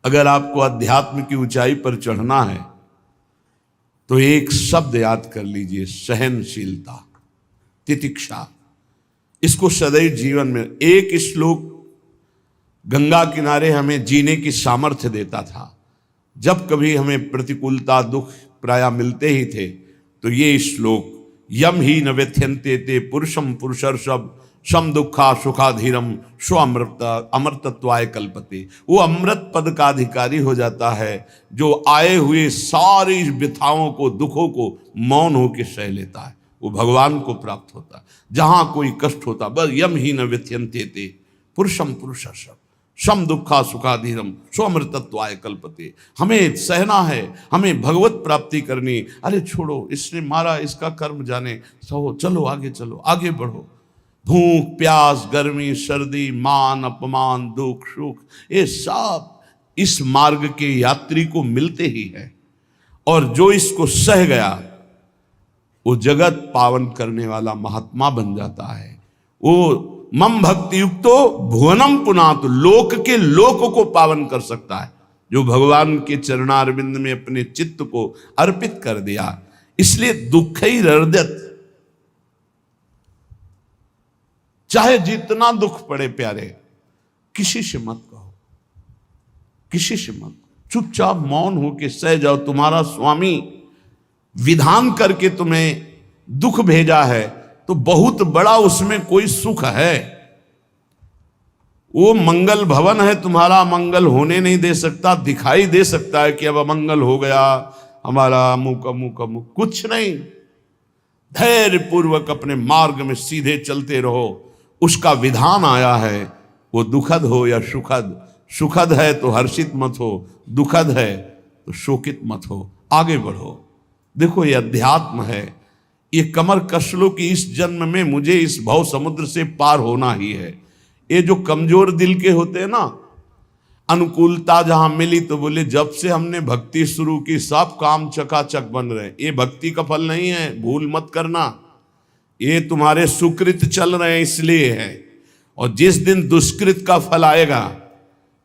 अगर आपको अध्यात्म की ऊंचाई पर चढ़ना है तो एक शब्द याद कर लीजिए, सहनशीलता, तितिक्षा। इसको सदैव जीवन में, एक श्लोक गंगा किनारे हमें जीने की सामर्थ्य देता था। जब कभी हमें प्रतिकूलता दुख प्राय मिलते ही थे तो ये श्लोक, यम ही न व्यथ्यन्ते ते पुरुषम पुरुषर्षभ सम दुखा सुखाधीरम स्व अमृतत्वाय कल्पते। वो अमृत पद का अधिकारी हो जाता है जो आए हुए सारी व्यथाओं को, दुखों को मौन होकर सह लेता है, वो भगवान को प्राप्त होता है। जहां कोई कष्ट होता, बस यम ही न व्यथ्यन्ते ते पुरुषम पुरुषर्षभ सम दुखा सुखाधीरम स्वमृतत्वाय कल्पते। हमें सहना है, हमें भगवत प्राप्ति करनी। अरे छोड़ो, इसने मारा, इसका कर्म जाने, सहो, चलो आगे, चलो आगे बढ़ो। भूख प्यास गर्मी सर्दी मान अपमान दुख सुख, ये सब इस मार्ग के यात्री को मिलते ही है। और जो इसको सह गया वो जगत पावन करने वाला महात्मा बन जाता है। वो मम भक्ति युक्तो भुवनम पुनातु, लोक के लोक को पावन कर सकता है जो भगवान के चरणारविंद में अपने चित्त को अर्पित कर दिया। इसलिए दुखई हृदयत, चाहे जितना दुख पड़े प्यारे, किसी से मत कहो, किसी से मत, चुपचाप मौन होके सह जाओ। तुम्हारा स्वामी विधान करके तुम्हें दुख भेजा है तो बहुत बड़ा उसमें कोई सुख है। वो मंगल भवन है, तुम्हारा मंगल होने नहीं दे सकता। दिखाई दे सकता है कि अब अमंगल हो गया हमारा, अमुक अमुक अमुक, कुछ नहीं। धैर्य पूर्वक अपने मार्ग में सीधे चलते रहो। उसका विधान आया है, वो दुखद हो या सुखद, सुखद है तो हर्षित मत हो, दुखद है तो शोकित मत हो, आगे बढ़ो। देखो ये अध्यात्म है, ये कमर कस लो कि इस जन्म में मुझे इस भव समुद्र से पार होना ही है। ये जो कमजोर दिल के होते हैं ना, अनुकूलता जहां मिली तो बोले जब से हमने भक्ति शुरू की सब काम चकाचक बन रहे। ये भक्ति का फल नहीं है, भूल मत करना। ये तुम्हारे सुकृत चल रहे हैं इसलिए है। और जिस दिन दुष्कृत का फल आएगा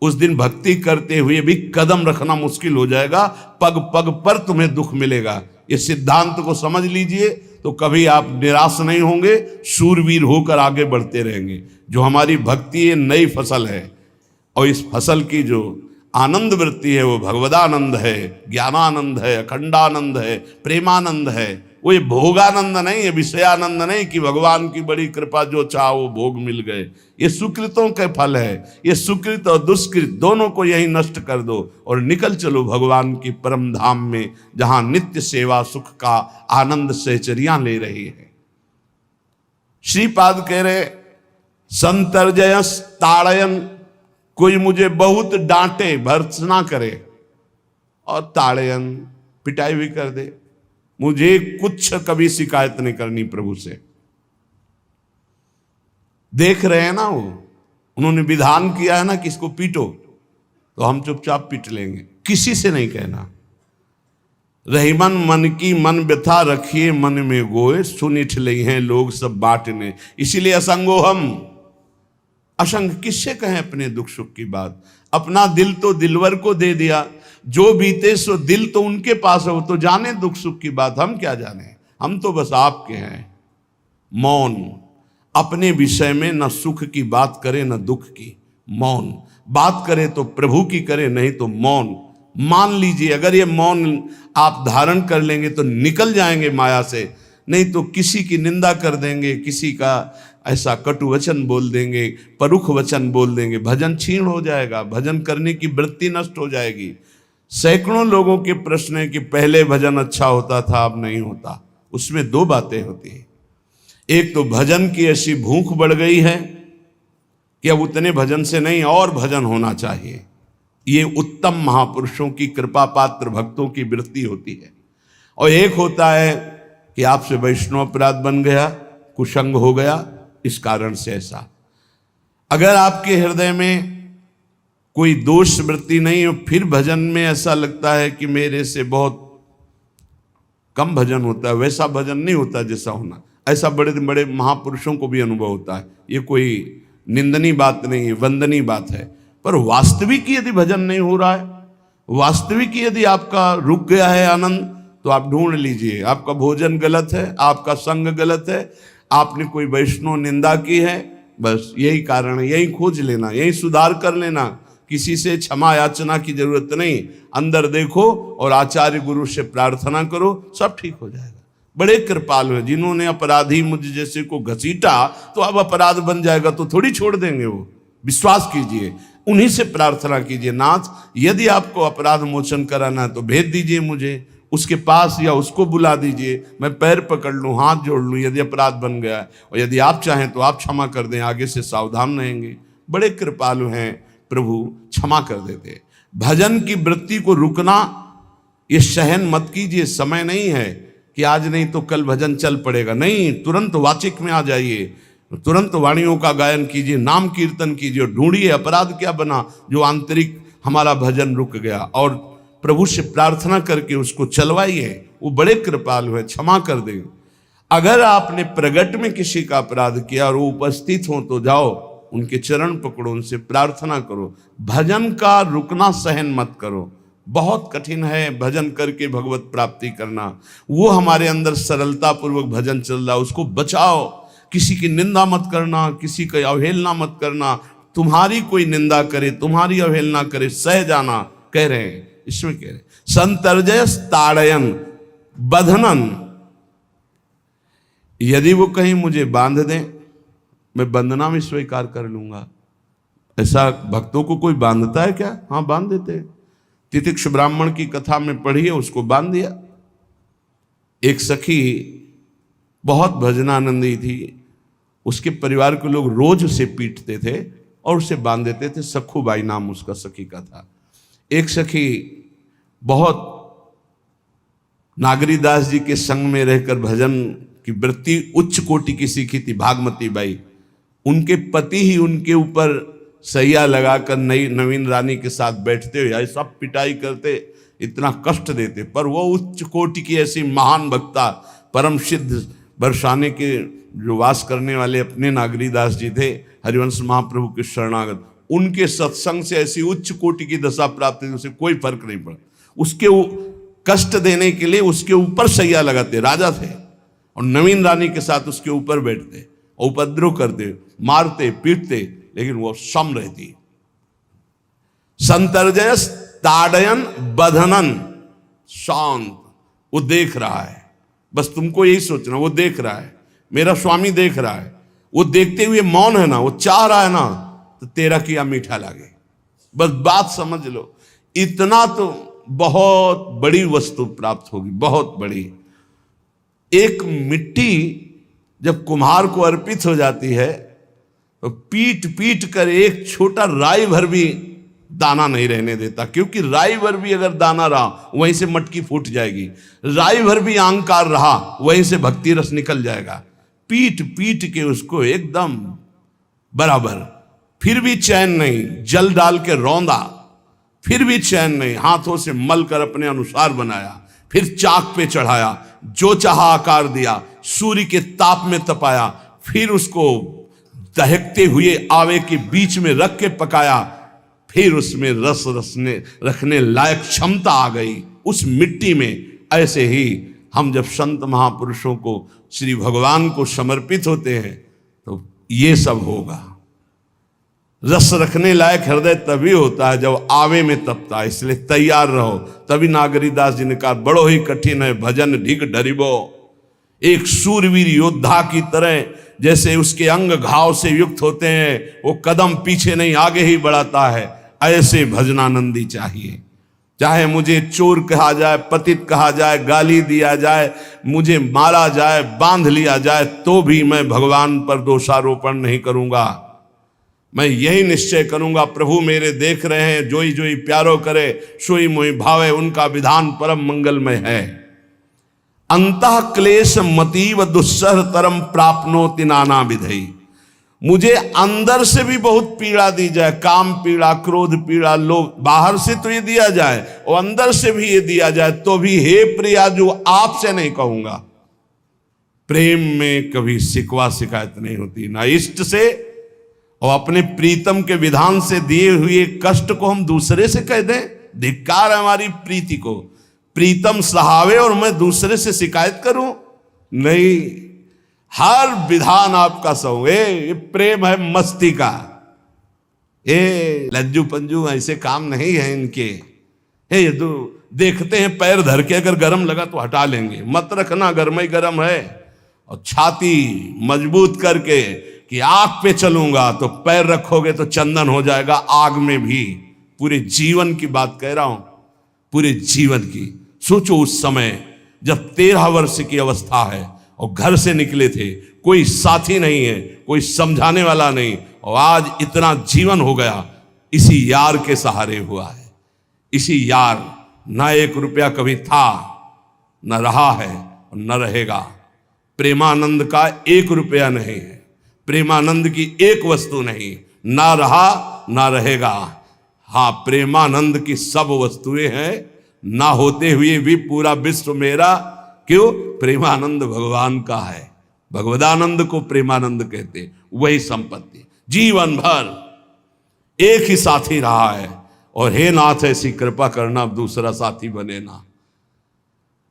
उस दिन भक्ति करते हुए भी कदम रखना मुश्किल हो जाएगा, पग पग पर तुम्हें दुख मिलेगा। ये सिद्धांत को समझ लीजिए तो कभी आप निराश नहीं होंगे, शूरवीर होकर आगे बढ़ते रहेंगे। जो हमारी भक्ति ये नई फसल है और इस फसल की जो आनंद वृत्ति है वो भगवदानंद है, ज्ञानानंद है, अखंडानंद है, प्रेमानंद है। वो ये भोगानंद नहीं है, विषयानंद नहीं कि भगवान की बड़ी कृपा जो चाह वो भोग मिल गए। ये सुकृतों के फल है। ये सुकृत और दुष्कृत दोनों को यही नष्ट कर दो और निकल चलो भगवान की परम धाम में, जहां नित्य सेवा सुख का आनंद सहचरियां ले रही है। श्रीपाद कह रहे, संतर्जयस ताड़यन, कोई मुझे बहुत डांटे भर्त्सना करे और ताड़यन पिटाई भी कर दे, मुझे कुछ कभी शिकायत नहीं करनी प्रभु से। देख रहे हैं ना, वो उन्होंने विधान किया है ना कि इसको पीटो, तो हम चुपचाप पीट लेंगे, किसी से नहीं कहना। रहीमन मन की मन व्यथा रखिए मन में गोए, सुनिठ ले हैं लोग सब बांटने। इसीलिए असंगो हम, असंग किससे कहें अपने दुख सुख की बात। अपना दिल तो दिलवर को दे दिया, जो बीते सो दिल तो उनके पास है, वो तो जाने दुख सुख की बात, हम क्या जाने। हम तो बस आपके हैं। मौन, अपने विषय में न सुख की बात करे न दुख की, मौन। बात करे तो प्रभु की करे, नहीं तो मौन। मान लीजिए अगर ये मौन आप धारण कर लेंगे तो निकल जाएंगे माया से, नहीं तो किसी की निंदा कर देंगे, किसी का ऐसा कटु वचन बोल देंगे, परुख वचन बोल देंगे, भजन छीण हो जाएगा, भजन करने की वृत्ति नष्ट हो जाएगी। सैकड़ों लोगों के प्रश्न है कि पहले भजन अच्छा होता था अब नहीं होता। उसमें दो बातें होती है, एक तो भजन की ऐसी भूख बढ़ गई है कि अब उतने भजन से नहीं और भजन होना चाहिए। ये उत्तम महापुरुषों की कृपा पात्र भक्तों की वृत्ति होती है। और एक होता है कि आपसे वैष्णव अपराध बन गया, कुसंग हो गया, इस कारण से ऐसा। अगर आपके हृदय में कोई दोष वृत्ति नहीं हो, फिर भजन में ऐसा लगता है कि मेरे से बहुत कम भजन होता है, वैसा भजन नहीं होता जैसा होना। ऐसा बड़े बड़े महापुरुषों को भी अनुभव होता है। ये कोई निंदनीय बात नहीं है, वंदनीय बात है। पर वास्तविक यदि भजन नहीं हो रहा है, वास्तविक यदि आपका रुक गया है आनंद, तो आप ढूंढ लीजिए, आपका भोजन गलत है, आपका संग गलत है, आपने कोई वैष्णव निंदा की है, बस यही कारण है। यही खोज लेना, यही सुधार कर लेना, किसी से क्षमा याचना की जरूरत नहीं। अंदर देखो और आचार्य गुरु से प्रार्थना करो, सब ठीक हो जाएगा। बड़े कृपालु हैं, जिन्होंने अपराधी मुझ जैसे को घसीटा तो अब अपराध बन जाएगा तो थोड़ी छोड़ देंगे वो, विश्वास कीजिए। उन्हीं से प्रार्थना कीजिए, नाथ यदि आपको अपराध मोचन कराना है तो भेज दीजिए मुझे उसके पास, या उसको बुला दीजिए, मैं पैर पकड़ लूँ, हाथ जोड़ लूँ यदि अपराध बन गया है, और यदि आप चाहें तो आप क्षमा कर दें, आगे से सावधान रहेंगे। बड़े कृपालु हैं प्रभु, क्षमा कर देते। भजन की वृत्ति को रुकना ये सहन मत कीजिए। समय नहीं है कि आज नहीं तो कल भजन चल पड़ेगा, नहीं, तुरंत वाचिक में आ जाइए, तुरंत वाणियों का गायन कीजिए, नाम कीर्तन कीजिए, ढूंढिए अपराध क्या बना जो आंतरिक हमारा भजन रुक गया, और प्रभु से प्रार्थना करके उसको चलवाइए। वो बड़े कृपालु है, क्षमा कर देंगे। अगर आपने प्रगट में किसी का अपराध किया और वो उपस्थित हो तो जाओ, उनके चरण पकड़ो, उनसे प्रार्थना करो। भजन का रुकना सहन मत करो। बहुत कठिन है भजन करके भगवत प्राप्ति करना। वो हमारे अंदर सरलता पूर्वक भजन चल रहा है, उसको बचाओ। किसी की निंदा मत करना, किसी की अवहेलना मत करना। तुम्हारी कोई निंदा करे, तुम्हारी अवहेलना करे, सह जाना, कह रहे हैं इसमें, कह रहे संतर्जय ताड़यन बंधनन। यदि वो कहीं मुझे बांध दें, मैं बंधना में स्वीकार कर लूंगा। ऐसा भक्तों को कोई बांधता है क्या? हाँ, बांध देते हैं। तितिक्ष ब्राह्मण की कथा में पढ़िए, उसको बांध दिया। एक सखी बहुत भजनानंदी थी, उसके परिवार के लोग रोज उसे पीटते थे और उसे बांध देते थे। सखूबाई नाम उसका सखी का था। एक सखी बहुत नागरीदास जी के संग में रहकर भजन की वृत्ति उच्च कोटि की सीखी थी, भागमती बाई। उनके पति ही उनके ऊपर सैया लगाकर नवीन रानी के साथ बैठते हुए ऐसा पिटाई करते, इतना कष्ट देते, पर वो उच्च कोटि की ऐसी महान भक्ता, परम सिद्ध बरसाने के जो वास करने वाले अपने नागरीदास जी थे, हरिवंश महाप्रभु के शरणागत, उनके सत्संग से ऐसी उच्च कोटि की दशा प्राप्त हुई, उसे कोई फर्क नहीं पड़ा। उसके कष्ट देने के लिए उसके ऊपर सैया लगाते, राजा थे, और नवीन रानी के साथ उसके ऊपर बैठते, उपद्रव करते, मारते, पीटते, लेकिन वो सम रहती। संतर्जय ताड़यन बंधनन, शांत। वो देख रहा है, बस तुमको यही सोचना, वो देख रहा है, मेरा स्वामी देख रहा है। वो देखते हुए मौन है ना, वो चाह रहा है ना, तो तेरा किया मीठा लगे। बस बात समझ लो, इतना तो बहुत बड़ी वस्तु प्राप्त होगी, बहुत बड़ी। एक मिट्टी जब कुम्हार को अर्पित हो जाती है तो पीट पीट कर एक छोटा राई भर भी दाना नहीं रहने देता, क्योंकि राई भर भी अगर दाना रहा वहीं से मटकी फूट जाएगी, राई भर भी अहंकार रहा वहीं से भक्ति रस निकल जाएगा। पीट पीट के उसको एकदम बराबर, फिर भी चैन नहीं, जल डाल के रौंदा, फिर भी चैन नहीं, हाथों से मल कर अपने अनुसार बनाया, फिर चाक पे चढ़ाया, जो चाहा आकार दिया, सूर्य के ताप में तपाया, फिर उसको दहकते हुए आवे के बीच में रख के पकाया, फिर उसमें रस रखने लायक क्षमता आ गई उस मिट्टी में। ऐसे ही हम जब संत महापुरुषों को, श्री भगवान को समर्पित होते हैं तो ये सब होगा। रस रखने लायक हृदय तभी होता है जब आवे में तपता है, इसलिए तैयार रहो। तभी नागरीदास जी ने कहा, बड़ो ही कठिन है भजन ढिग डरिबो। एक सूरवीर योद्धा की तरह जैसे उसके अंग घाव से युक्त होते हैं, वो कदम पीछे नहीं आगे ही बढ़ाता है, ऐसे भजनानंदी चाहिए। चाहे मुझे चोर कहा जाए, पतित कहा जाए, गाली दिया जाए, मुझे मारा जाए, बांध लिया जाए, तो भी मैं भगवान पर दोषारोपण नहीं करूंगा। मैं यही निश्चय करूंगा, प्रभु मेरे देख रहे हैं, जोई जोई प्यारो करे सोई मोई भावे, उनका विधान परम मंगलमय है। अंतः क्लेश मतीव दुस्सह तरम प्राप्नोति नाना विधई। मुझे अंदर से भी बहुत पीड़ा दी जाए, काम पीड़ा, क्रोध पीड़ा, लोभ, बाहर से तो ये दिया जाए और अंदर से भी ये दिया जाए, तो भी हे प्रिया जो आपसे नहीं कहूंगा। प्रेम में कभी शिकवा शिकायत नहीं होती, ना इष्ट से और अपने प्रीतम के विधान से दिए हुए कष्ट को हम दूसरे से कह दें? धिक्कार है हमारी प्रीति को। प्रीतम सहावे और मैं दूसरे से शिकायत करूं? नहीं, हर विधान आपका सहो। ये प्रेम है मस्ती का। लज्जू पंजू ऐसे काम नहीं है इनके। ये तो देखते हैं पैर धर के, अगर गर्म लगा तो हटा लेंगे, मत रखना गर्म ही गर्म है। और छाती मजबूत करके कि आग पे चलूंगा, तो पैर रखोगे तो चंदन हो जाएगा आग में भी। पूरे जीवन की बात कह रहा हूं, पूरे जीवन की। सोचो उस समय जब 13 वर्ष की अवस्था है और घर से निकले थे, कोई साथी नहीं है, कोई समझाने वाला नहीं, और आज इतना जीवन हो गया इसी यार के सहारे हुआ है। इसी यार, ना 1 रुपया कभी था, न रहा है और न रहेगा। प्रेमानंद का 1 रुपया नहीं है, प्रेमानंद की 1 वस्तु नहीं, ना रहा ना रहेगा। हाँ, प्रेमानंद की सब वस्तुएं हैं, ना होते हुए भी पूरा विश्व मेरा। क्यों? प्रेमानंद भगवान का है। भगवदानंद को प्रेमानंद कहते। वही संपत्ति जीवन भर एक ही साथी रहा है। और हे नाथ, ऐसी कृपा करना, अब दूसरा साथी बने ना।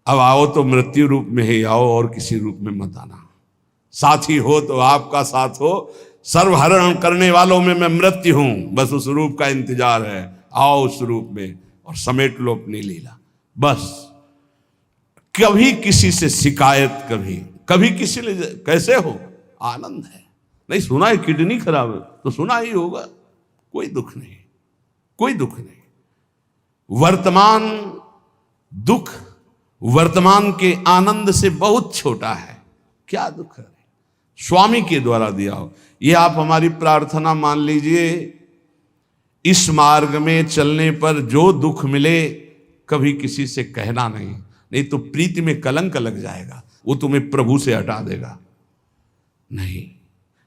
अब आओ तो मृत्यु रूप में ही आओ, और किसी रूप में मत आना। साथी हो तो आपका साथ हो। सर्वहरण करने वालों में मैं मृत्यु हूं, बस उस रूप का इंतजार है। आओ उस रूप में और समेट लो अपनी लीला। बस कभी किसी से शिकायत, कभी किसी ने कैसे हो, आनंद है। नहीं सुना है किडनी खराब है तो सुना ही होगा, कोई दुख नहीं, कोई दुख नहीं। वर्तमान दुख वर्तमान के आनंद से बहुत छोटा है। क्या दुख है? स्वामी के द्वारा दिया हो। ये आप हमारी प्रार्थना मान लीजिए। इस मार्ग में चलने पर जो दुख मिले, कभी किसी से कहना नहीं, नहीं तो प्रीति में कलंक लग जाएगा, वो तुम्हें प्रभु से हटा देगा। नहीं,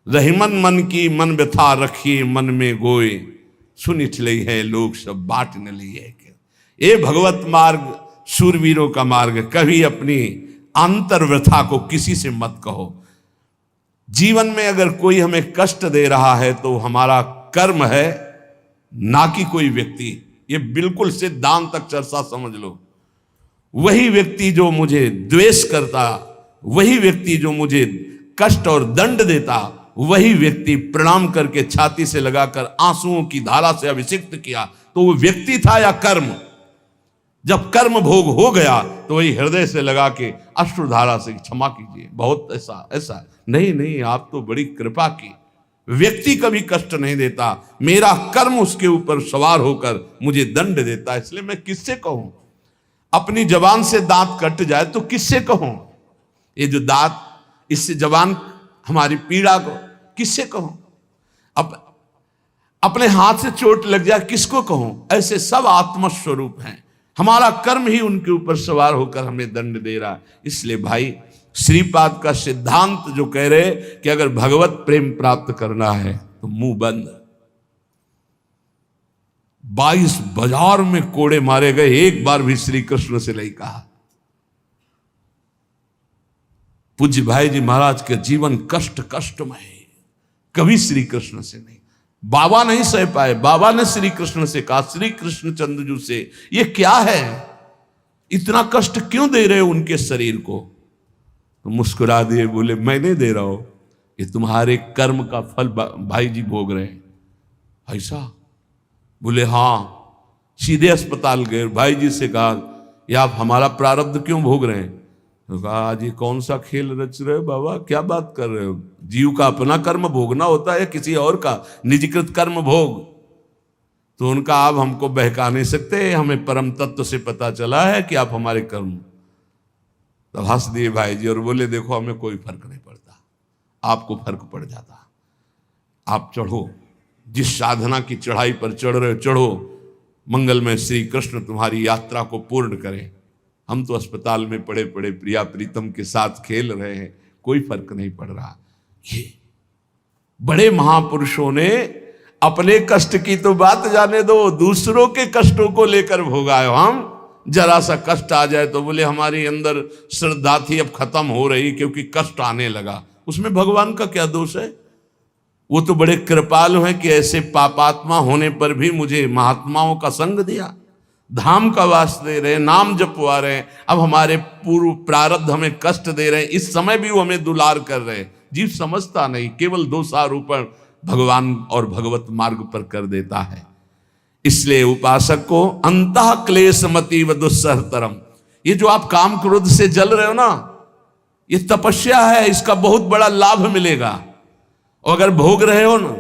रहीमन मन की मन व्यथा रखिए मन में गोए, सुनिठ लई है लोग सब बाट न लिए। ये भगवत मार्ग शूरवीरों का मार्ग। कभी अपनी अंतर व्यथा को किसी से मत कहो। जीवन में अगर कोई हमें कष्ट दे रहा है तो हमारा कर्म है, ना कि कोई व्यक्ति। ये बिल्कुल सिद्धांत तक चर्चा समझ लो। वही व्यक्ति जो मुझे द्वेष करता, वही व्यक्ति जो मुझे कष्ट और दंड देता, वही व्यक्ति प्रणाम करके छाती से लगाकर आंसुओं की धारा से अभिषिक्त किया, तो वो व्यक्ति था या कर्म? जब कर्म भोग हो गया तो वही हृदय से लगा के अश्रुधारा से क्षमा कीजिए, बहुत ऐसा नहीं, आप तो बड़ी कृपा की। व्यक्ति कभी कष्ट नहीं देता, मेरा कर्म उसके ऊपर सवार होकर मुझे दंड देता है। इसलिए मैं किससे कहूं? अपनी जबान से दांत कट जाए तो किससे कहूं? ये जो दांत, इससे जबान हमारी पीड़ा को किससे कहूं? अपने हाथ से चोट लग जाए किसको कहूं? ऐसे सब आत्मस्वरूप हैं। हमारा कर्म ही उनके ऊपर सवार होकर हमें दंड दे रहा है। इसलिए भाई, श्रीपाद का सिद्धांत जो कह रहे कि अगर भगवत प्रेम प्राप्त करना है तो मुंह बंद। 22 बाजार में कोड़े मारे गए, एक बार भी श्री कृष्ण से नहीं कहा। पूज्य भाई जी महाराज के जीवन कष्टमय, कभी श्री कृष्ण से नहीं। बाबा नहीं सह पाए, बाबा ने श्री कृष्ण से कहा, श्री कृष्ण चंद्रजू से, ये क्या है, इतना कष्ट क्यों दे रहे हो उनके शरीर को? तो मुस्कुरा दिए, बोले मैं नहीं दे रहा हूं, ये तुम्हारे कर्म का फल भाई जी भोग रहे हैं। ऐसा? बोले हाँ। सीधे अस्पताल गए, भाई जी से कहा, ये आप हमारा प्रारब्ध क्यों भोग रहे हैं? तो कहा, आज ये कौन सा खेल रच रहे हो बाबा, क्या बात कर रहे हो? जीव का अपना कर्म भोगना होता है, किसी और का निजीकृत कर्म भोग? तो उनका, आप हमको बहका नहीं सकते, हमें परम तत्व से पता चला है कि आप हमारे कर्म। तो हंस दिए भाई जी और बोले, देखो हमें कोई फर्क नहीं पड़ता, आपको फर्क पड़ जाता। आप चढ़ो, जिस साधना की चढ़ाई पर चढ़ रहे हो चढ़ो, मंगलमय श्री कृष्ण तुम्हारी यात्रा को पूर्ण करें। हम तो अस्पताल में पड़े पड़े प्रिया प्रीतम के साथ खेल रहे हैं, कोई फर्क नहीं पड़ रहा। ये बड़े महापुरुषों ने अपने कष्ट की तो बात जाने दो, दूसरों के कष्टों को लेकर भोगाए। हम जरा सा कष्ट आ जाए तो बोले हमारी अंदर श्रद्धा थी अब खत्म हो रही क्योंकि कष्ट आने लगा। उसमें भगवान का क्या दोष है? वो तो बड़े कृपालु हैं कि ऐसे पापात्मा होने पर भी मुझे महात्माओं का संग दिया, धाम का वास दे रहे हैं, नाम जपवा रहे हैं। अब हमारे पूर्व प्रारब्ध हमें कष्ट दे रहे हैं, इस समय भी वो हमें दुलार कर रहे हैं। जीव समझता नहीं, केवल दोषारोपण भगवान और भगवत मार्ग पर कर देता है। इसलिए उपासक को अंतः क्लेशमति व दुस्सहतरम, ये जो आप काम क्रोध से जल रहे हो ना, ये तपस्या है, इसका बहुत बड़ा लाभ मिलेगा। और अगर भोग रहे हो ना,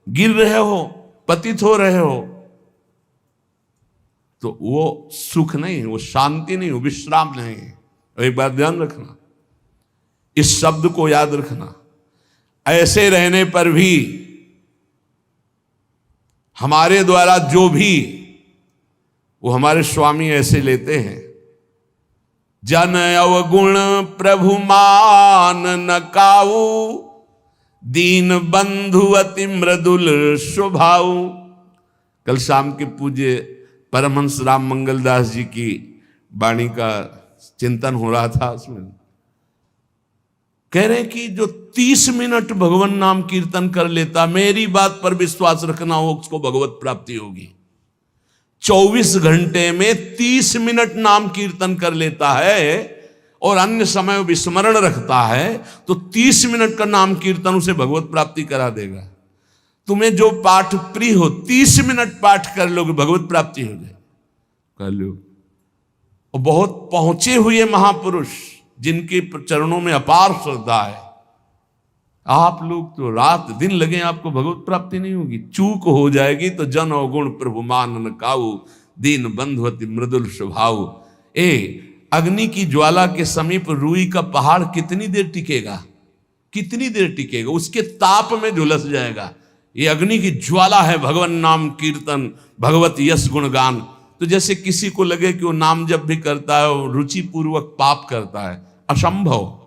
गिर रहे हो, पतित हो रहे हो, तो वो सुख नहीं, वो शांति नहीं, वो विश्राम नहीं है। और एक बात ध्यान रखना, इस शब्द को याद रखना, ऐसे रहने पर भी हमारे द्वारा जो भी, वो हमारे स्वामी ऐसे लेते हैं, जन अवगुण प्रभु मान न काऊ, दीन बंधु अति मृदुल स्वभाव। कल शाम के पूज्य परमहंस राम मंगलदास जी की वाणी का चिंतन हो रहा था, उसमें कह रहे कि जो 30 मिनट भगवान नाम कीर्तन कर लेता, मेरी बात पर विश्वास रखना हो, उसको भगवत प्राप्ति होगी। 24 घंटे में 30 मिनट नाम कीर्तन कर लेता है और अन्य समय विस्मरण रखता है, तो 30 मिनट का नाम कीर्तन उसे भगवत प्राप्ति करा देगा। तुम्हें जो पाठ प्रिय हो, 30 मिनट पाठ कर लोगे, भगवत प्राप्ति हो जाए, कर लो। और बहुत पहुंचे हुए महापुरुष जिनके चरणों में अपार श्रद्धा है, आप लोग तो रात दिन लगे, आपको भगवत प्राप्ति नहीं होगी। चूक हो जाएगी तो जन अवगुण प्रभु मान न काऊ, दीन बंधु अति मृदुल स्वभाव। अग्नि की ज्वाला के समीप रुई का पहाड़ कितनी देर टिकेगा, कितनी देर टिकेगा, उसके ताप में झुलस जाएगा। ये अग्नि की ज्वाला है भगवान नाम कीर्तन, भगवत यश गुणगान। तो जैसे किसी को लगे कि वो नाम जब भी करता है वो रुचि पूर्वक पाप करता है, असंभव।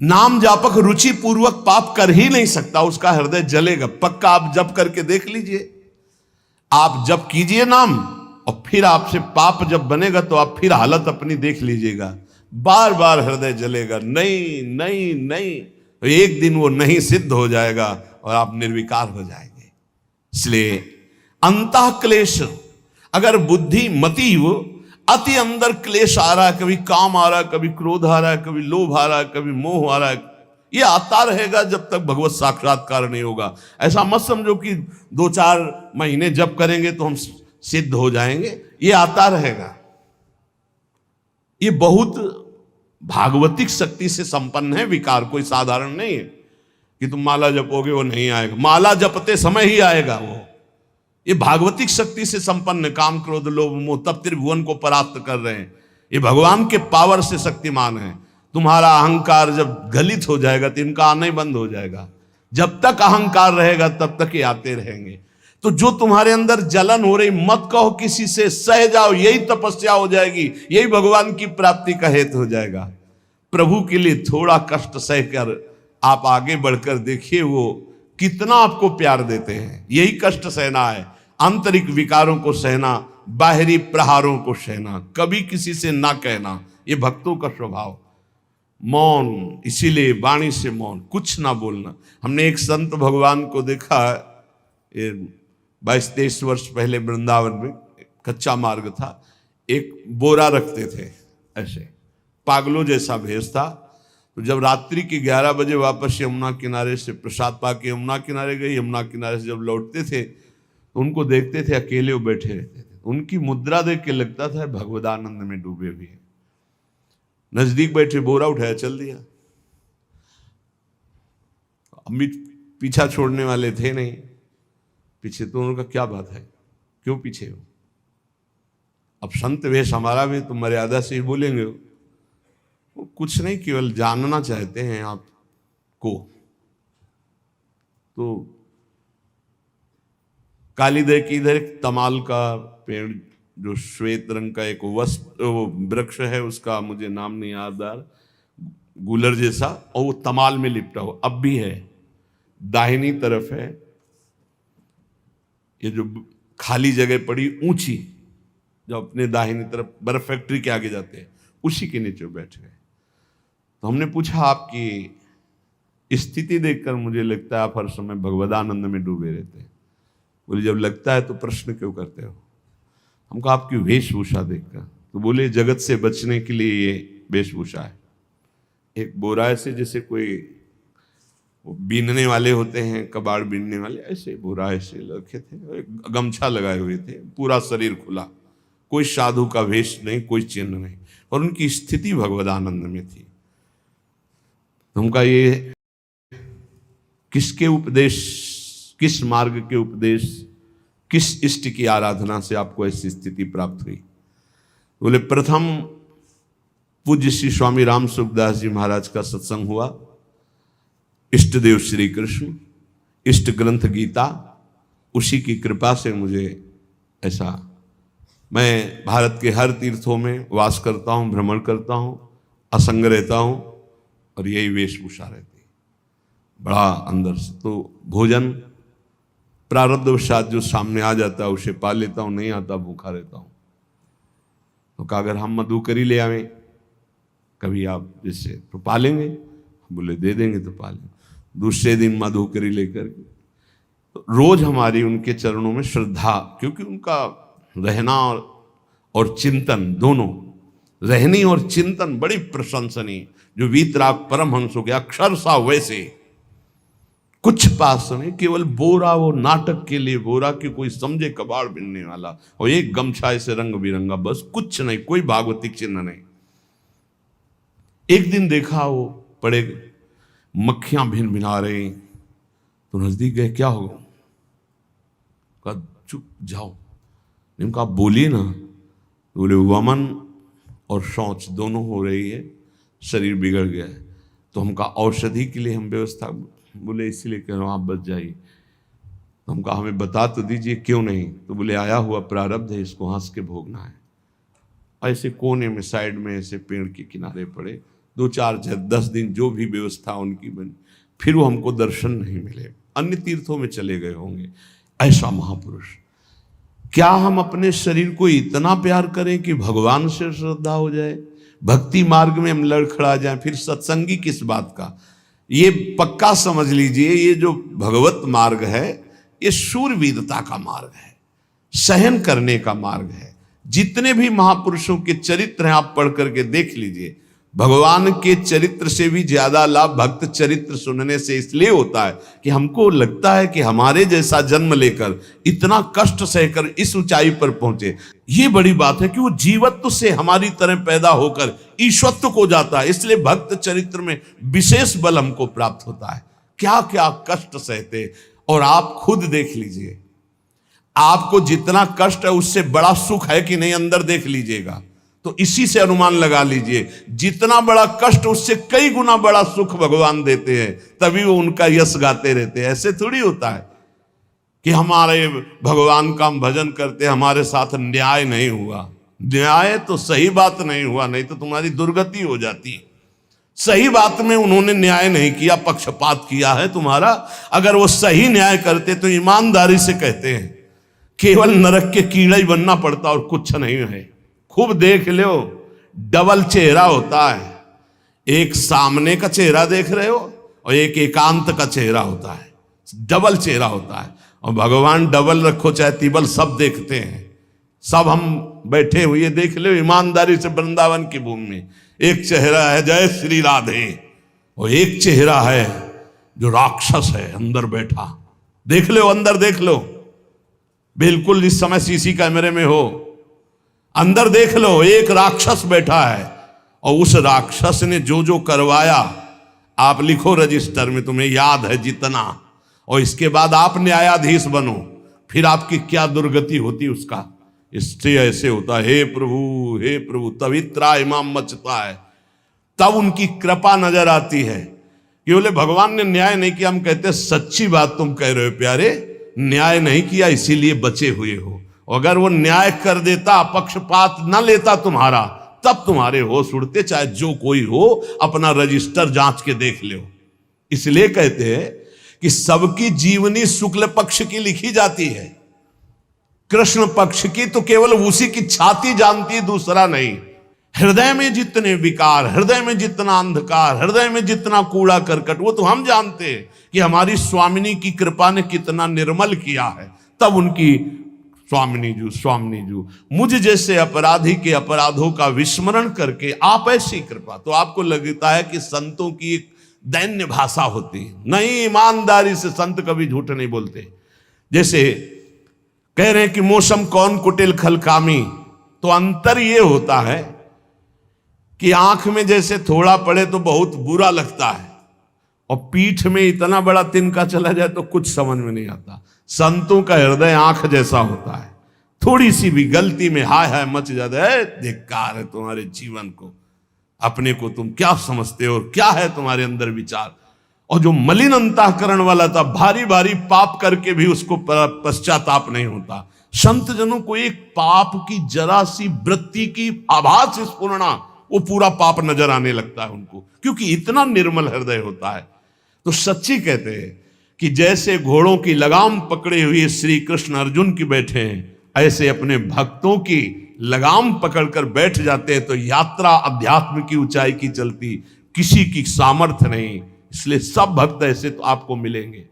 नाम जापक रुचि पूर्वक पाप कर ही नहीं सकता, उसका हृदय जलेगा पक्का। आप जप करके देख लीजिए, आप जप कीजिए नाम, और फिर आपसे पाप जब बनेगा तो आप फिर हालत अपनी देख लीजिएगा, बार बार हृदय जलेगा, नहीं नहीं नहीं। तो एक दिन वो नहीं सिद्ध हो जाएगा और आप निर्विकार हो जाएंगे। इसलिए अंतः क्लेश, अगर बुद्धि मति वो अति अंदर क्लेश आ रहा है, कभी काम आ रहा है, कभी क्रोध आ रहा है, कभी लोभ आ रहा है, कभी मोह आ रहा है, ये आता रहेगा जब तक भगवत साक्षात्कार नहीं होगा। ऐसा मत समझो कि 2-4 महीने जप करेंगे तो हम सिद्ध हो जाएंगे, ये आता रहेगा। ये बहुत भागवतिक शक्ति से संपन्न है विकार, कोई साधारण नहीं है कि तुम माला जपोगे वो नहीं आएगा, माला जपते समय ही आएगा वो। ये भागवतिक शक्ति से संपन्न, काम क्रोध लोभ मोह तब त्रिभुवन को परास्त कर रहे हैं। ये भगवान के पावर से शक्तिमान है। तुम्हारा अहंकार जब गलित हो जाएगा तो इनका आना ही बंद हो जाएगा। जब तक अहंकार रहेगा तब तक ये आते रहेंगे। तो जो तुम्हारे अंदर जलन हो रही, मत कहो किसी से, सह जाओ, यही तपस्या हो जाएगी, यही भगवान की प्राप्ति का हेतु हो जाएगा। प्रभु के लिए थोड़ा कष्ट सहकर आप आगे बढ़कर देखिए वो कितना आपको प्यार देते हैं। यही कष्ट सहना है, आंतरिक विकारों को सहना, बाहरी प्रहारों को सहना, कभी किसी से ना कहना, ये भक्तों का स्वभाव। मौन, इसीलिए वाणी से मौन, कुछ ना बोलना। हमने एक संत भगवान को देखा, 22-23 वर्ष पहले वृंदावन में कच्चा मार्ग था, एक बोरा रखते थे, ऐसे पागलों जैसा भेष था। तो जब रात्रि के 11 बजे वापस यमुना किनारे से प्रसाद पाके यमुना किनारे गए, यमुना किनारे से जब लौटते थे तो उनको देखते थे अकेले वो बैठे रहते थे। उनकी मुद्रा देख के लगता था भगवदानंद में डूबे हुए हैं। नजदीक बैठे, बोरा उठाया, चल दिया। अमित पीछा छोड़ने वाले थे नहीं पीछे, तो उनका क्या बात है, क्यों पीछे हो? अब संत वेश हमारा भी तो मर्यादा से ही बोलेंगे, वो कुछ नहीं, केवल जानना चाहते हैं आपको। तो कालीदय की इधर एक तमाल का पेड़, जो श्वेत रंग का एक वृक्ष है, उसका मुझे नाम नहीं याद आ रहा, गुलर जैसा, और वो तमाल में लिपटा हो, अब भी है, दाहिनी तरफ है। ये जो खाली जगह पड़ी ऊंची, जो अपने दाहिनी तरफ बर्फ फैक्ट्री के आगे जाते हैं, उसी के नीचे बैठ गए। तो हमने पूछा आपकी स्थिति देखकर मुझे लगता है आप हर समय भगवदानंद में डूबे रहते हैं। बोले जब लगता है तो प्रश्न क्यों करते हो? हमको आपकी वेशभूषा देखकर। तो बोले जगत से बचने के लिए ये वेशभूषा है। एक बोरा से जैसे कोई बीनने वाले होते हैं, कबाड़ बीनने वाले, ऐसे बोरा ऐसे रखे थे, एक गमछा लगाए हुए थे, पूरा शरीर खुला, कोई साधु का वेश नहीं, कोई चिन्ह नहीं, और उनकी स्थिति भगवदानंद में थी। उनका ये किसके उपदेश, किस मार्ग के उपदेश, किस इष्ट की आराधना से आपको ऐसी स्थिति प्राप्त हुई? बोले प्रथम पूज्य श्री स्वामी राम सुखदास जी महाराज का सत्संग हुआ, इष्ट देव श्री कृष्ण, इष्ट ग्रंथ गीता, उसी की कृपा से मुझे ऐसा, मैं भारत के हर तीर्थों में वास करता हूँ, भ्रमण करता हूँ, असंग रहता हूँ, और यही वेशभूषा रहती है बड़ा अंदर से। तो भोजन प्रारब्धवशात जो सामने आ जाता है उसे पा लेता हूँ, नहीं आता भूखा रहता हूँ। तो कहा अगर हम मधुकरी ले आवें कभी आप जिससे तो पालेंगे, बोले दे देंगे तो पालेंगे। दूसरे दिन मधुकरी लेकर के, तो रोज हमारी उनके चरणों में श्रद्धा, क्योंकि उनका रहना और चिंतन दोनों, रहनी और चिंतन बड़ी प्रशंसनीय। जो वीतराग परमहंसों के अक्षर सा वैसे, कुछ पास नहीं, केवल बोरा, वो नाटक के लिए बोरा कि कोई समझे कबाड़ बिनने वाला, और एक गमछा ऐसे रंग बिरंगा, बस कुछ नहीं, कोई भागवतिक चिन्ह नहीं। एक दिन देखा वो पड़े मक्खियां भिन भिना रही, तो नजदीक गए, क्या होगा? कहा चुप जाओ। इनका बोलिए ना। बोले वमन और शौच दोनों हो रही है, शरीर बिगड़ गया है, तो हमका औषधि के लिए हम व्यवस्था, बोले इसीलिए कह रहा हूँ आप बच जाइए। तो हमका हमें बता तो दीजिए क्यों नहीं? तो बोले आया हुआ प्रारब्ध है, इसको हंस के भोगना है। ऐसे कोने में साइड में ऐसे पेड़ के किनारे पड़े, 2-4-10 दिन जो भी व्यवस्था उनकी बनी, फिर वो हमको दर्शन नहीं मिले, अन्य तीर्थों में चले गए होंगे। ऐसा महापुरुष, क्या हम अपने शरीर को इतना प्यार करें कि भगवान से श्रद्धा हो जाए, भक्ति मार्ग में हम लड़खड़ा जाएं, फिर सत्संगी किस बात का? ये पक्का समझ लीजिए, ये जो भगवत मार्ग है ये शूरवीरता का मार्ग है, सहन करने का मार्ग है। जितने भी महापुरुषों के चरित्र हैं आप पढ़ करके देख लीजिए, भगवान के चरित्र से भी ज्यादा लाभ भक्त चरित्र सुनने से इसलिए होता है कि हमको लगता है कि हमारे जैसा जन्म लेकर इतना कष्ट सहकर इस ऊंचाई पर पहुंचे, ये बड़ी बात है कि वो जीवत्व से हमारी तरह पैदा होकर ईश्वत्व को जाता है। इसलिए भक्त चरित्र में विशेष बल हमको प्राप्त होता है। क्या क्या कष्ट सहते, और आप खुद देख लीजिए, आपको जितना कष्ट है उससे बड़ा सुख है कि नहीं, अंदर देख लीजिएगा तो इसी से अनुमान लगा लीजिए, जितना बड़ा कष्ट उससे कई गुना बड़ा सुख भगवान देते हैं, तभी वो उनका यश गाते रहते हैं। ऐसे थोड़ी होता है कि हमारे भगवान का हम भजन करते, हमारे साथ न्याय नहीं हुआ। न्याय तो सही बात नहीं हुआ, नहीं तो तुम्हारी दुर्गति हो जाती। सही बात में उन्होंने न्याय नहीं किया, पक्षपात किया है तुम्हारा। अगर वो सही न्याय करते तो ईमानदारी से कहते हैं, केवल नरक के कीड़ा ही बनना पड़ता और कुछ नहीं है। खूब देख लो, डबल चेहरा होता है, एक सामने का चेहरा देख रहे हो और एक एकांत का चेहरा होता है, डबल चेहरा होता है। और भगवान डबल रखो चाहे तिबल, सब देखते हैं। सब हम बैठे हुए देख लो ईमानदारी से वृंदावन की भूमि में, एक चेहरा है जय श्री राधे, और एक चेहरा है जो राक्षस है अंदर बैठा। देख लो, अंदर देख लो, बिल्कुल इस समय सीसी कैमरे में हो, अंदर देख लो, एक राक्षस बैठा है, और उस राक्षस ने जो जो करवाया आप लिखो रजिस्टर में, तुम्हें याद है जितना, और इसके बाद आप न्यायाधीश बनो, फिर आपकी क्या दुर्गति होती उसका। इससे ऐसे होता है, हे प्रभु, तभी त्राहिमाम मचता है, तब उनकी कृपा नजर आती है कि बोले भगवान ने न्याय नहीं किया। हम कहते सच्ची बात तुम कह रहे हो प्यारे, न्याय नहीं किया इसीलिए बचे हुए हो। अगर वो न्याय कर देता, पक्षपात न लेता तुम्हारा, तब तुम्हारे होश उड़ते, चाहे जो कोई हो, अपना रजिस्टर जांच के देख लो। इसलिए कहते हैं कि सबकी जीवनी शुक्ल पक्ष की लिखी जाती है, कृष्ण पक्ष की तो केवल उसी की छाती जानती, दूसरा नहीं। हृदय में जितने विकार, हृदय में जितना अंधकार, हृदय में जितना कूड़ा करकट, वो तो हम जानते हैं कि हमारी स्वामिनी की कृपा ने कितना निर्मल किया है। तब उनकी स्वामिनी जू मुझ जैसे अपराधी के अपराधों का विस्मरण करके आप ऐसी कृपा। तो आपको लगता है कि संतों की एक दैन्य भाषा होती है। नहीं, ईमानदारी से संत कभी झूठ नहीं बोलते। जैसे कह रहे हैं कि मौसम कौन कुटिल खलकामी, तो अंतर ये होता है कि आंख में जैसे थोड़ा पड़े तो बहुत बुरा लगता है, और पीठ में इतना बड़ा तिनका चला जाए तो कुछ समझ में नहीं आता। संतों का हृदय आंख जैसा होता है। थोड़ी सी भी गलती में हाय हाय मच जाता है, धिक्कार है तुम्हारे जीवन को, अपने को तुम क्या समझते हो, क्या है तुम्हारे अंदर विचार। और जो मलिन अंतःकरण वाला था, भारी भारी पाप करके भी उसको पश्चाताप नहीं होता। संत जनों को एक पाप की जरा सी वृत्ति की आभास स्फुरना, वो पूरा पाप नजर आने लगता है उनको, क्योंकि इतना निर्मल हृदय होता है। तो सच्ची कहते हैं कि जैसे घोड़ों की लगाम पकड़े हुए श्री कृष्ण अर्जुन की बैठे हैं, ऐसे अपने भक्तों की लगाम पकड़कर बैठ जाते हैं, तो यात्रा अध्यात्म की ऊंचाई की चलती, किसी की सामर्थ्य नहीं। इसलिए सब भक्त ऐसे तो आपको मिलेंगे।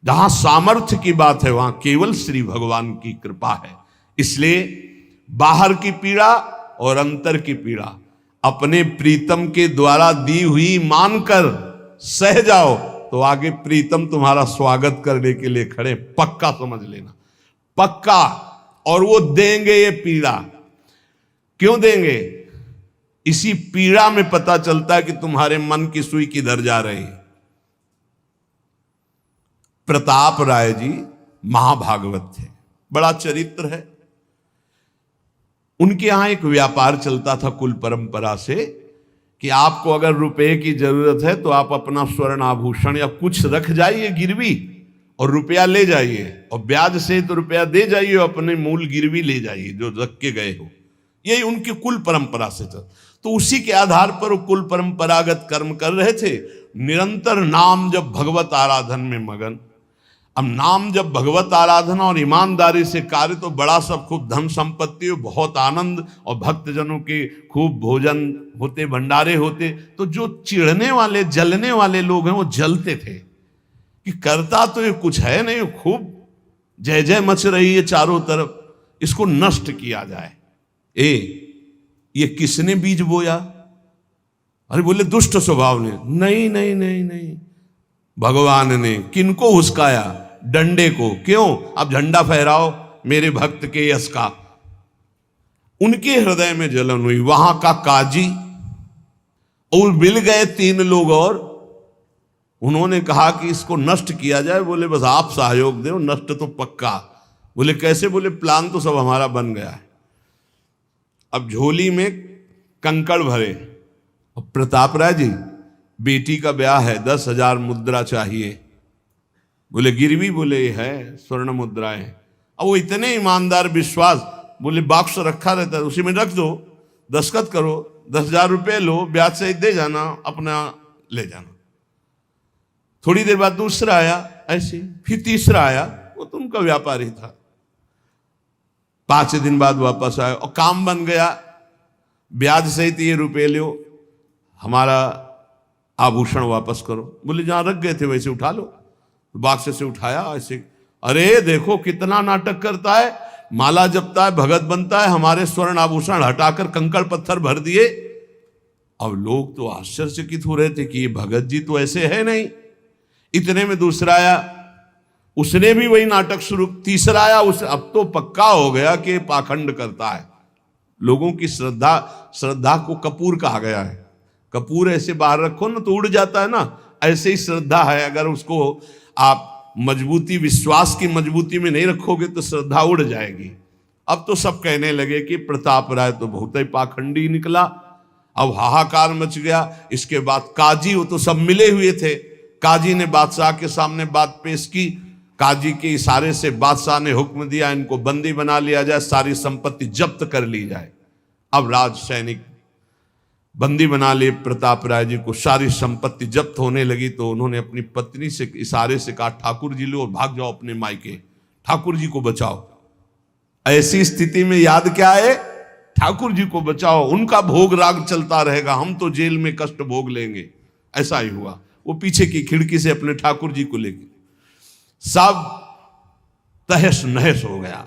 जहां सामर्थ्य की बात है वहां केवल श्री भगवान की कृपा है। इसलिए बाहर की पीड़ा और अंतर की पीड़ा अपने प्रीतम के द्वारा दी हुई मानकर सह जाओ, तो आगे प्रीतम तुम्हारा स्वागत करने के लिए खड़े, पक्का समझ लेना, पक्का। और वो देंगे ये पीड़ा। क्यों देंगे? इसी पीड़ा में पता चलता है कि तुम्हारे मन की सुई किधर जा रही है। प्रताप राय जी महाभागवत थे, बड़ा चरित्र है। उनके यहां एक व्यापार चलता था कुल परंपरा से कि आपको अगर रुपए की जरूरत है तो आप अपना स्वर्ण आभूषण या कुछ रख जाइए गिरवी, और रुपया ले जाइए, और ब्याज से तो रुपया दे जाइए, अपने मूल गिरवी ले जाइए जो रख के गए हो। यही उनकी कुल परंपरा से चल। तो उसी के आधार पर वो कुल परंपरागत कर्म कर रहे थे। निरंतर नाम जब भगवत आराधन में मगन। अब नाम जब भगवत आराधना और ईमानदारी से कार्य, तो बड़ा सब खूब धन संपत्ति, बहुत आनंद, और भक्तजनों के खूब भोजन होते, भंडारे होते। तो जो चिढ़ने वाले जलने वाले लोग हैं वो जलते थे कि करता तो ये कुछ है नहीं, खूब जय जय मच रही है चारों तरफ, इसको नष्ट किया जाए। ये किसने बीज बोया? अरे बोले दुष्ट स्वभाव ने। नहीं नहीं नहीं नहीं, भगवान ने। किनको हुस्काया? डंडे को। क्यों? अब झंडा फहराओ मेरे भक्त के यश का। उनके हृदय में जलन हुई। वहां का काजी और मिल गए 3 लोग, और उन्होंने कहा कि इसको नष्ट किया जाए। बोले बस आप सहयोग दो, नष्ट तो पक्का। बोले कैसे? बोले प्लान तो सब हमारा बन गया है। अब झोली में कंकड़ भरे, और प्रताप राय जी बेटी का ब्याह है, 10,000 मुद्रा चाहिए। बोले गिरवी? बोले है स्वर्ण मुद्राएं। अब वो इतने ईमानदार विश्वास, बोले बॉक्स रखा रहता है उसी में रख दो, दस्तखत करो, 10,000 रुपये लो, ब्याज से दे जाना, अपना ले जाना। थोड़ी देर बाद दूसरा आया ऐसे, फिर तीसरा आया, वो तो उनका व्यापारी था। 5 दिन बाद वापस आया और काम बन गया, ब्याज सहित ये रुपये लो, हमारा आभूषण वापस करो। बोले जहां रख गए थे वैसे उठा लो। बाक्स से उठाया ऐसे। अरे देखो कितना नाटक करता है, माला जपता है, भगत बनता है, हमारे स्वर्ण आभूषण हटाकर कंकड़ पत्थर भर दिए। अब लोग तो आश्चर्यचकित हो रहे थे कि ये भगत जी तो ऐसे है नहीं। इतने में दूसरा आया, उसने भी वही नाटक शुरू। तीसरा आया, उस अब तो पक्का हो गया कि पाखंड करता है। लोगों की श्रद्धा को कपूर कहा गया है। कपूर ऐसे बाहर रखो ना तो उड़ जाता है ना, ऐसे ही श्रद्धा है। अगर उसको आप मजबूती, विश्वास की मजबूती में नहीं रखोगे तो श्रद्धा उड़ जाएगी। अब तो सब कहने लगे कि प्रताप राय तो बहुत ही पाखंडी निकला। अब हाहाकार मच गया। इसके बाद काजी, वो तो सब मिले हुए थे, काजी ने बादशाह के सामने बात पेश की। काजी के इशारे से बादशाह ने हुक्म दिया इनको बंदी बना लिया जाए, सारी संपत्ति जब्त कर ली जाए। अब राज सैनिक बंदी बना लिए प्रताप राय जी को, सारी संपत्ति जब्त होने लगी। तो उन्होंने अपनी पत्नी से इशारे से कहा ठाकुर जी लो और भाग जाओ अपने मायके, ठाकुर जी को बचाओ। ऐसी स्थिति में याद क्या है? ठाकुर जी को बचाओ, उनका भोग राग चलता रहेगा, हम तो जेल में कष्ट भोग लेंगे। ऐसा ही हुआ। वो पीछे की खिड़की से अपने ठाकुर जी को लेके सब तहस नहस हो गया।